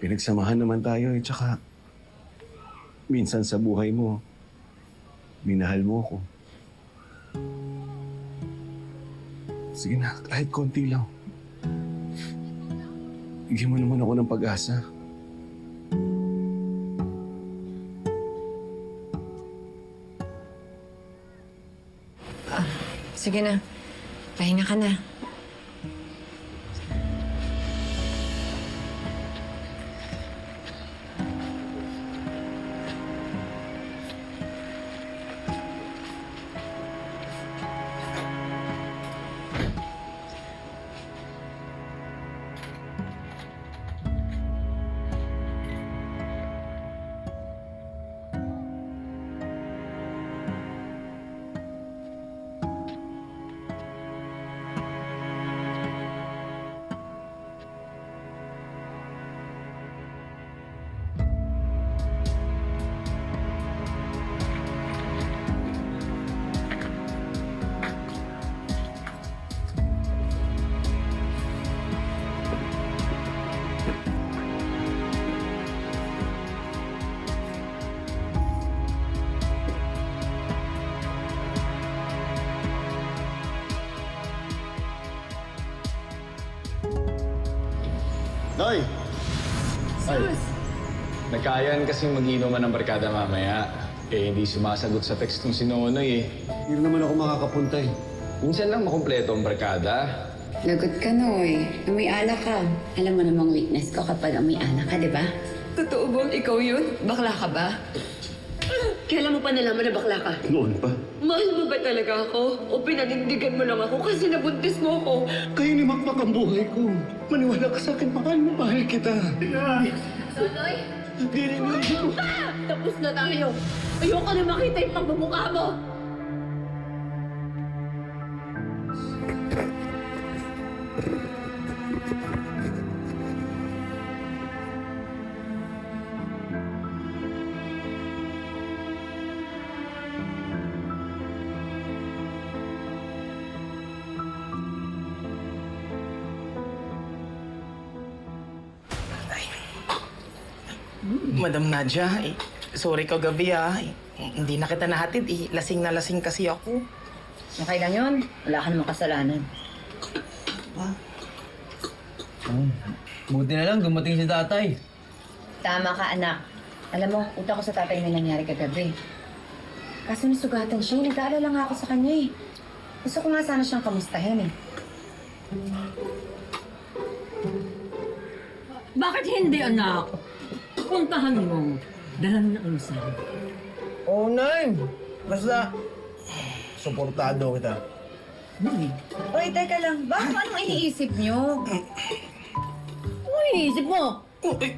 Pinagsamahan naman tayo eh. Tsaka, minsan sa buhay mo, minahal mo ko. Sige na, kahit konti lang. Bigyan mo naman ako ng pag-asa. Sige na. Pahinga ka na. Noy! Ay, Nagkayaan kasing mag-inuman ng barkada mamaya. Eh, hindi sumasagot sa text ng si Nonoy eh. hindi naman ako makakapunta eh. Minsan lang makumpleto ang barkada. Lagot ka, Noy. Amoy alak ka. Alam mo namang weakness ko kapag amoy alak ka, di ba? Totoo bang ikaw yun? Bakla ka ba? Kailan mo pa nalaman na bakla ka? Noon pa. Mahal mo ba talaga ako? O pinanindigan mo lang ako kasi nabuntis mo ako? Kayo ni Makmak ang buhay ko. Maniwala ka sa akin, mahal kita. Noy! Hindi rin mo. Tapos na tayo. Ayoko na makita yung pagmumukha mo. Madam Nadia, sorry kagabi hindi na kita nahatid lasing na lasing kasi ako. Okay lang yun. Wala ka namang kasalanan. Buti na lang, dumating si tatay. Tama ka, anak. Alam mo, utak ko sa tatay na nangyari kagabi. Kaso nasugatan siya, nag-aalala nga ako sa kanya eh. Gusto ko nga sana siyang kamustahin eh. Bakit hindi, anak? Puntahan mo. Dalan ng almusal. Oo, Nay. Basta, suportado kita. Oy, teka lang. Bakit anong iniisip niyo? Ano iniisip mo? Ay,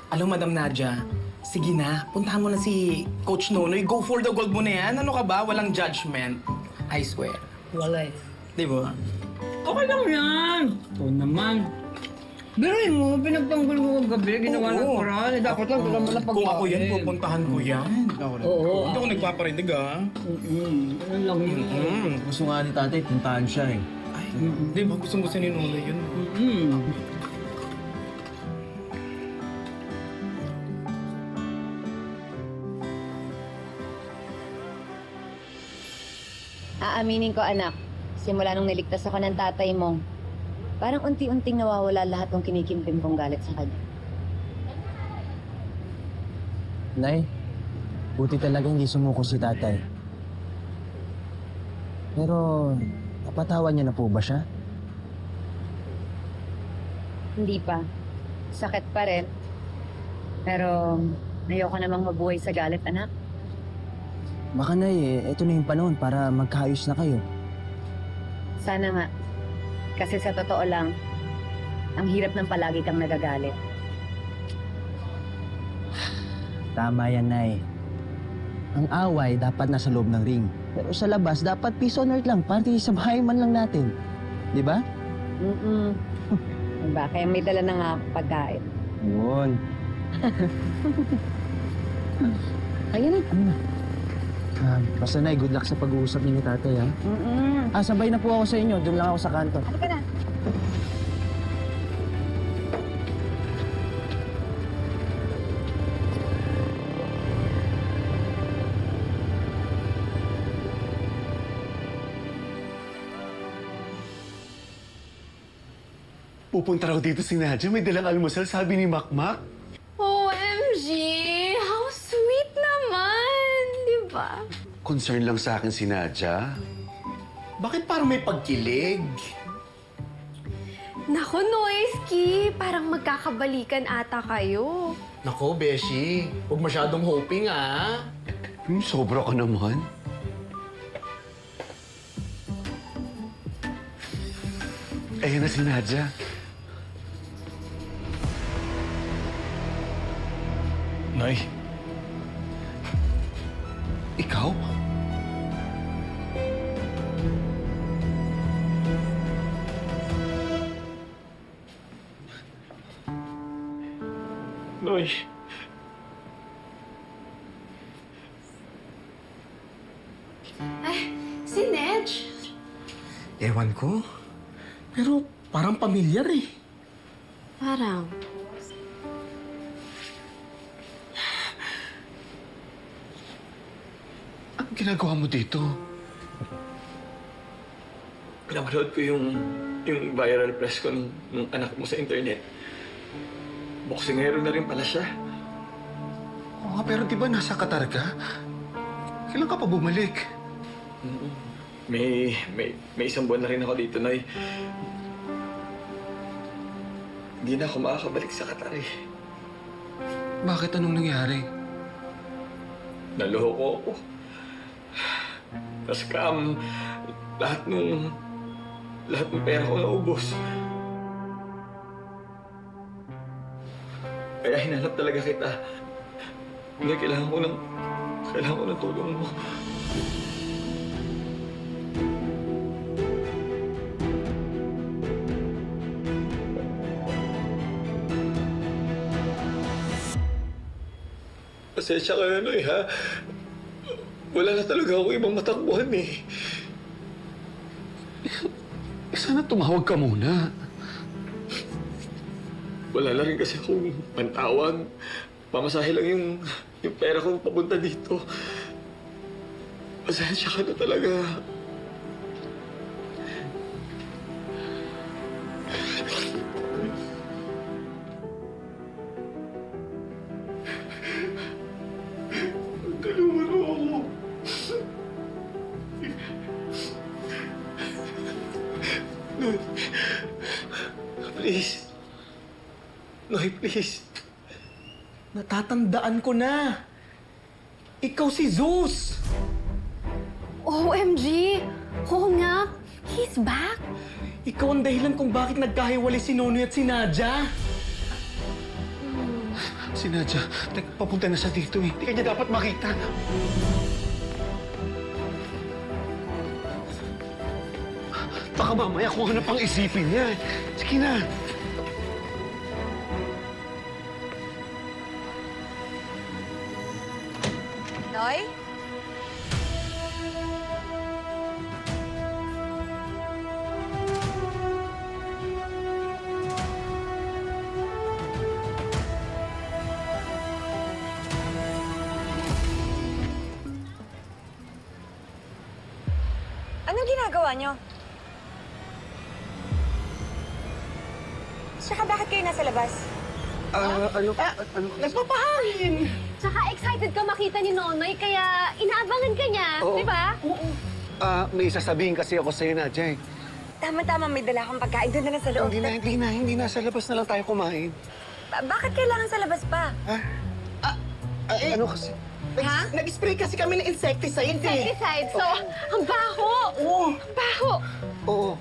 alam Madam Nadia, sige na, puntahan mo na si Coach Nonoy. Go for the gold mo na yan. Ano ka ba? Walang judgment. I swear. Wala eh. Di ba? Okay lang yan. Oo naman. Biruin mo, pinagtanggol mo kagabi, ginawa ng Oo. paraan. Dapat lang, wala mo lang pagkain. Kung ako yan, pupuntahan ko yan. Oo. Hindi ako nagpaparinig Ano lang yun. Gusto nga ni tatay, puntahan siya eh. Ay, di ba gustong-gusto ni Nonoy yun? Aaminin ko, anak. Simula nung niligtas ako ng tatay mo, parang unti-unting nawawala lahat ng kinikimkim kong galit sa kanya. Nay, buti talaga hindi sumuko si tatay. Pero, napatawan niya na po ba siya? Hindi pa. Sakit pa rin. Pero, ayoko namang mabuhay sa galit, anak. Baka Nay, ito na yung panahon para magkaayos na kayo. Sana nga. Kasi sa totoo lang, ang hirap ng palagi kang nagagalit. Tama yan, Nay. Ang away dapat nasa loob ng ring. Pero sa labas, dapat peace on earth lang. Party sa bahay man lang natin. Di ba? Diba? Kaya may dala na nga ako pagkain. Yun. Ayun na. Basta Nay, good luck sa pag-uusap niyo ni tatay, ha? sabay na po ako sa inyo. Doon lang ako sa kanto. Halika na. Pupunta raw dito si Nadia. May dalang almusal, sabi ni Makmak. OMG! How sweet naman! Di ba? Concern lang sa akin si Nadia. Bakit parang may pagkilig? Naku, Noisky! Parang magkakabalikan ata kayo. Nako, Beshi. Huwag masyadong hoping, ah. Sobra ka naman. Ayan na si Nadia. Nay, Ikaw? Noy. Si Nedge! Ewan ko. Pero parang pamilyar eh. Parang. Anong ginagawa mo dito? Pinapanood ko yung viral press ko ng anak mo sa internet. Boksingero na rin pala siya. Oo nga, pero di ba nasa Qatar ka? Kailan ka pa bumalik? May isang buwan na rin ako dito, Nay. Hindi na ako makakabalik sa Qatar eh. Bakit? Anong nangyari? Naloko ako. Na-scam. Lahat ng pera ko naubos. Kaya hinanap talaga kita. Hindi, kailangan ko ng tulong mo. Pasensya ka na, Noy, ha? Wala na talaga ako ibang matakbuhan, eh. Sana tumawag ka muna. Wala na rin kasi akong pantawag. Pamasahe lang yung pera ko papunta dito. Pasensya ka na talaga. Tulungan mo ako. Noy, please. Noy, please. Natatandaan ko na. Ikaw si Zeus. OMG! Oo nga! He's back! Ikaw ang dahilan kung bakit nagkahiwalay si Nonoy at si Nadia. Si Nadia, papunta na siya dito eh. Hindi ka niya dapat makita. Baka mamaya kung ano pang isipin niya. Sige na. Noy? Anong ginagawa niyo? Tsaka bakit kayo nasa labas? Nagpapahangin. Tsaka excited ka makita ni Nonoy, kaya inaabangan ka niya, Oo. di ba? May sasabihin kasi ako sa'yo, Nadia eh. Tama-tama, may dala akong pagkain doon na lang sa loob. Hindi na. Sa labas na lang tayo kumain. Bakit kailangan sa labas pa? Ano kasi? Ha? Nag-spray kasi kami ng insecticide eh. Insecticide, so, ang baho! Oo. Ang baho! Oo.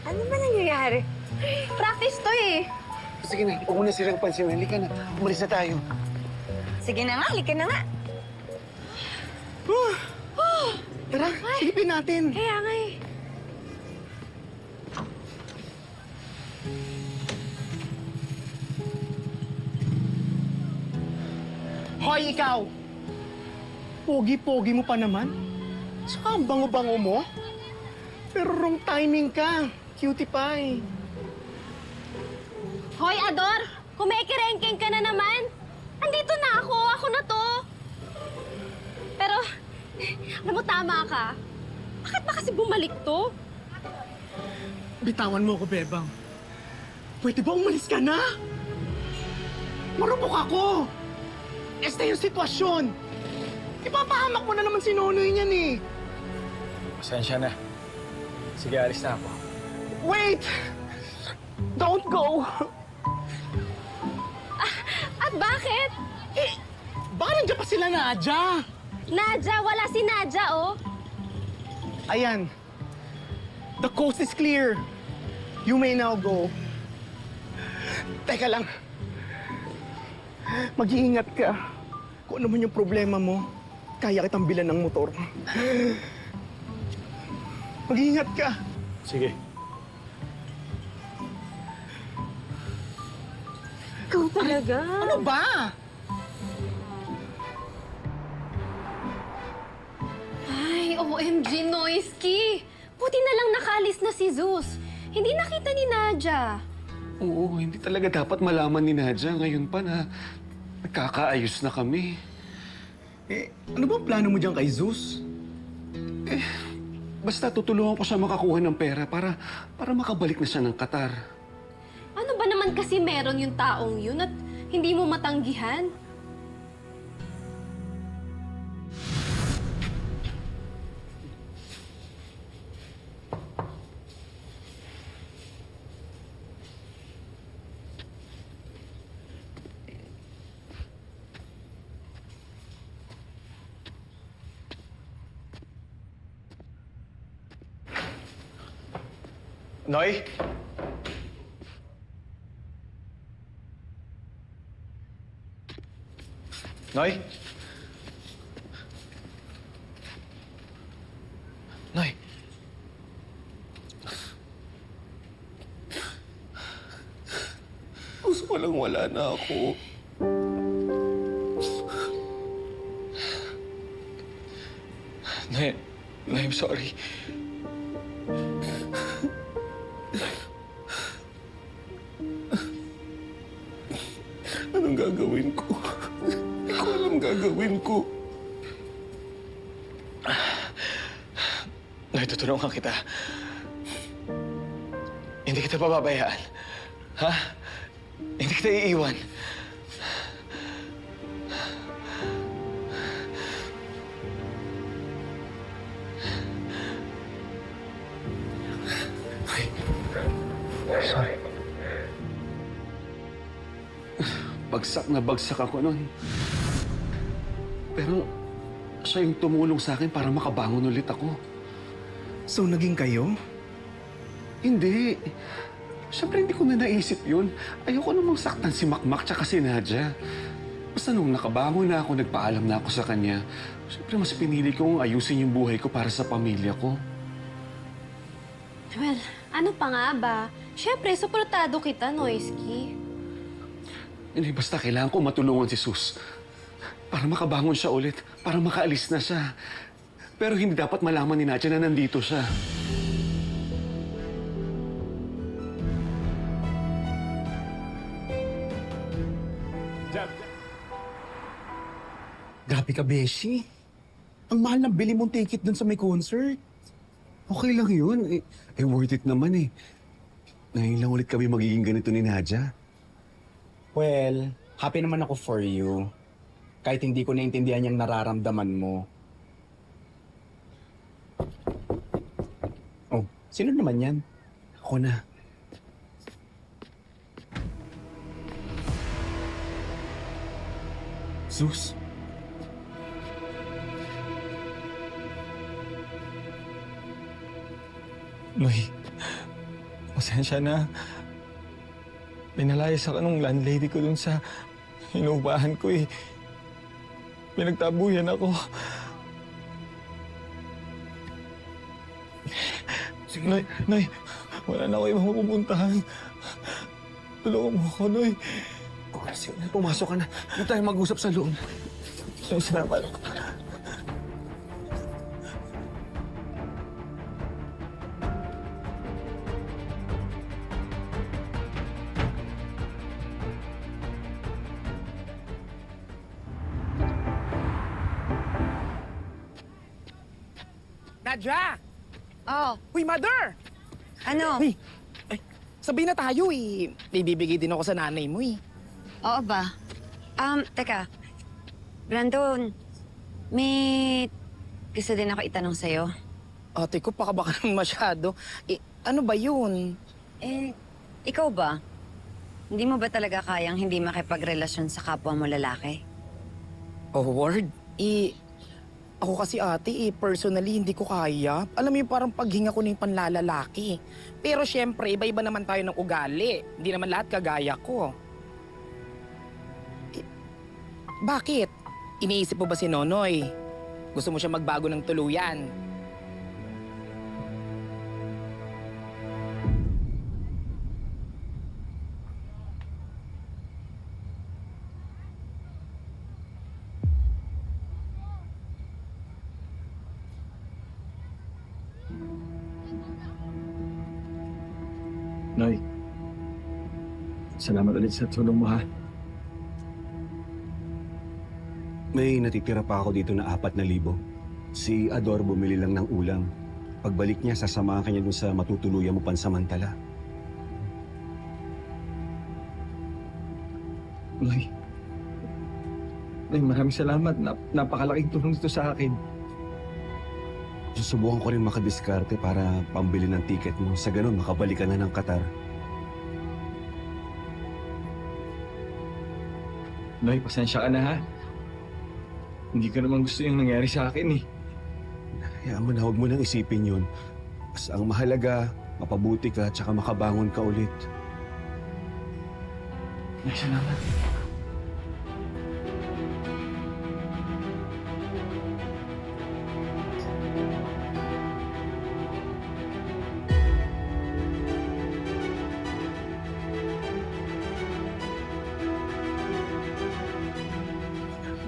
Ano ba nangyayari? Practice to eh. Sige na, huwag mo na silang pansin. Halika na. Umalis na tayo. Sige na nga, halika na nga. Tara, silipin natin. Kaya nga eh. Hoy, ikaw! Pogi-pogi mo pa naman. Saka ang bango-bango mo. Pero wrong timing ka. Cutie pie. Hoy, Ador! Kumekirengkeng ka na naman! Andito na ako! Ako na to! Pero, alam mo, tama ka. Bakit ba kasi bumalik to? Bitawan mo ako, Bebang. Pwede ba umalis ka na? Marupok ako! Esta yung sitwasyon! Ipapahamak mo na naman si Nonoy niyan eh! Pasensya na. Sige, alis na ako. Wait! Don't go! At bakit? Eh, baka nandiyan pa sila Nadja? Nadja, wala si Nadja, oh. Ayan. The coast is clear. You may now go. Teka lang. Mag-iingat ka. Kung ano man yung problema mo, kaya kitang bilan ng motor. Mag-iingat ka. Sige. Ikaw talaga. Ano ba? Ay, OMG, Noisky. Buti na lang nakaalis na si Zeus. Hindi nakita ni Nadja. Oo, hindi talaga dapat malaman ni Nadja ngayon pa na nagkakaayos na kami. Eh, ano ba plano mo dyan kay Zeus? Basta tutulungan ko siya makakuha ng pera para makabalik na siya ng Qatar. Ano ba naman kasi meron yung taong yun at hindi mo matanggihan? Noy? Noy? Noy? Gusto ko lang wala na ako. Noy, I'm sorry. Anong gagawin ko? Hindi ko alam gagawin ko. Noy, tutulungan kita. Hindi kita pababayaan. Ha? Hindi kita iiwan. Sorry. Bagsak na bagsak ako nun. Pero siya yung tumulong sa akin para makabangon ulit ako. So, naging kayo? Hindi. Siyempre hindi ko na naisip yun. Ayoko namang saktan si Makmak tsaka si Nadja. Basta nung nakabangon na ako, nagpaalam na ako sa kanya. Siyempre mas pinili kong ayusin yung buhay ko para sa pamilya ko. Well, ano pa nga ba? Siyempre, suportado kita, Noisky. Hindi, basta kailangan ko matulungan si Sus. Para makabangon siya ulit. Para makaalis na siya. Pero hindi dapat malaman ni Nadja na nandito siya. Grabe ka, Beshi. Ang mahal ng bili mong ticket dun sa may concert. Okay lang yun. Worth it naman eh. Ngayon lang ulit kami magiging ganito ni Nadja. Well, happy naman ako for you. Kahit hindi ko naintindihan yung nararamdaman mo. Oh, sino naman yan? Ako na. Zeus? Noy, pasensya na. Pinalayas ako nung landlady ko dun sa inuupahan ko eh. Pinagtabuyan ako. Sige. Noy, wala na ako ibang mapupuntahan. Tulungan mo ako, Noy. Sige na, pumasok ka na. Hindi tayo mag-usap sa loob. Salamat. Nadja! Oh, Uy, mother! ano? Uy! Ay, sabay na tayo eh. May bibigay din ako sa nanay mo eh. Oo ba? Teka. Brandon, may gusto din ako itanong sa'yo. Ate ko, baka naman masyado. Eh, ano ba yun? Ikaw ba? Hindi mo ba talaga kayang hindi makipagrelasyon sa kapwa mo lalaki? Oh, Ward? Ako kasi ate personally hindi ko kaya. Alam mo yung parang paghinga ko na yung panlalalaki. Pero syempre, iba-iba naman tayo ng ugali. Hindi naman lahat kagaya ko. Bakit? Iniisip mo ba si Nonoy? Gusto mo siya magbago ng tuluyan? Noy, salamat ulit sa tulong mo, ha? May natitira pa ako dito na 4,000. Si Ador bumili lang ng ulam. Pagbalik niya, sasamahan kanya dun sa matutuluyan mo pansamantala. Noy, maraming salamat. Napakalaking tulong ito sa akin. Susubukan ko rin makadiskarte para pambili ng ticket mo. Sa ganun, makabalik ka na ng Qatar. Noy, pasensya ka na, ha? Hindi ko naman gusto yung nangyari sa akin, eh. Hayaan mo na, huwag mo nang isipin yun. Basta ang mahalaga, mapabuti ka, tsaka makabangon ka ulit. Noy, salamat.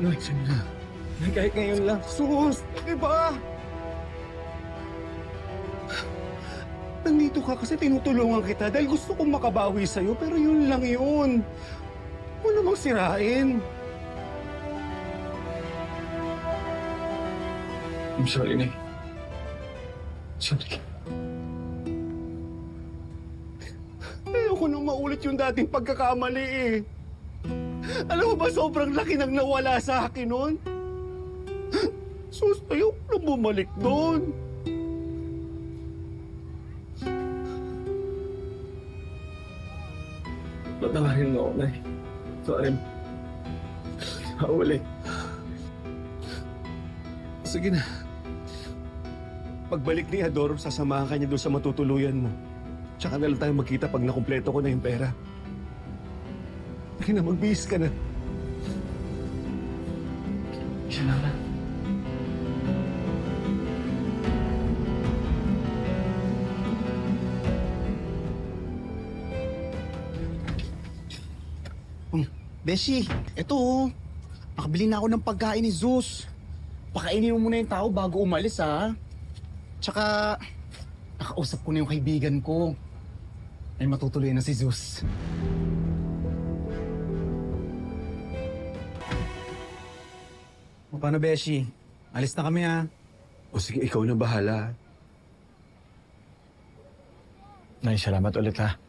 Noy, saan na? Noy, kahit ngayon lang. Sus! Diba? Nandito ka kasi tinutulungan kita dahil gusto kong makabawi sa'yo, pero yun lang yun. Huwag namang sirain. I'm sorry, Noy. Sorry. Ayoko nang maulit yung dating pagkakamali eh. Alam mo ba, sobrang laki nang nawala sa akin nun? Sus, ayoko nang bumalik doon. Patawarin mo ako, Noy. Sorry. Maulit. Sige na. Pagbalik ni Ador, sasamahan ka niya doon sa matutuluyan mo. Tsaka na lang tayo magkita pag nakumpleto ko na yung pera. Sige na, magbihis ka na. Salamat. Beshi, eto oh. Nakabili na ako ng pagkain ni Zeus. Pakainin mo muna yung tao bago umalis, ha? Tsaka, nakausap ko na yung kaibigan ko. Ay matutuloy na si Zeus. O paano, Beshi? Alis na kami, ha? O sige, ikaw na bahala. Noy, salamat ulit, ha?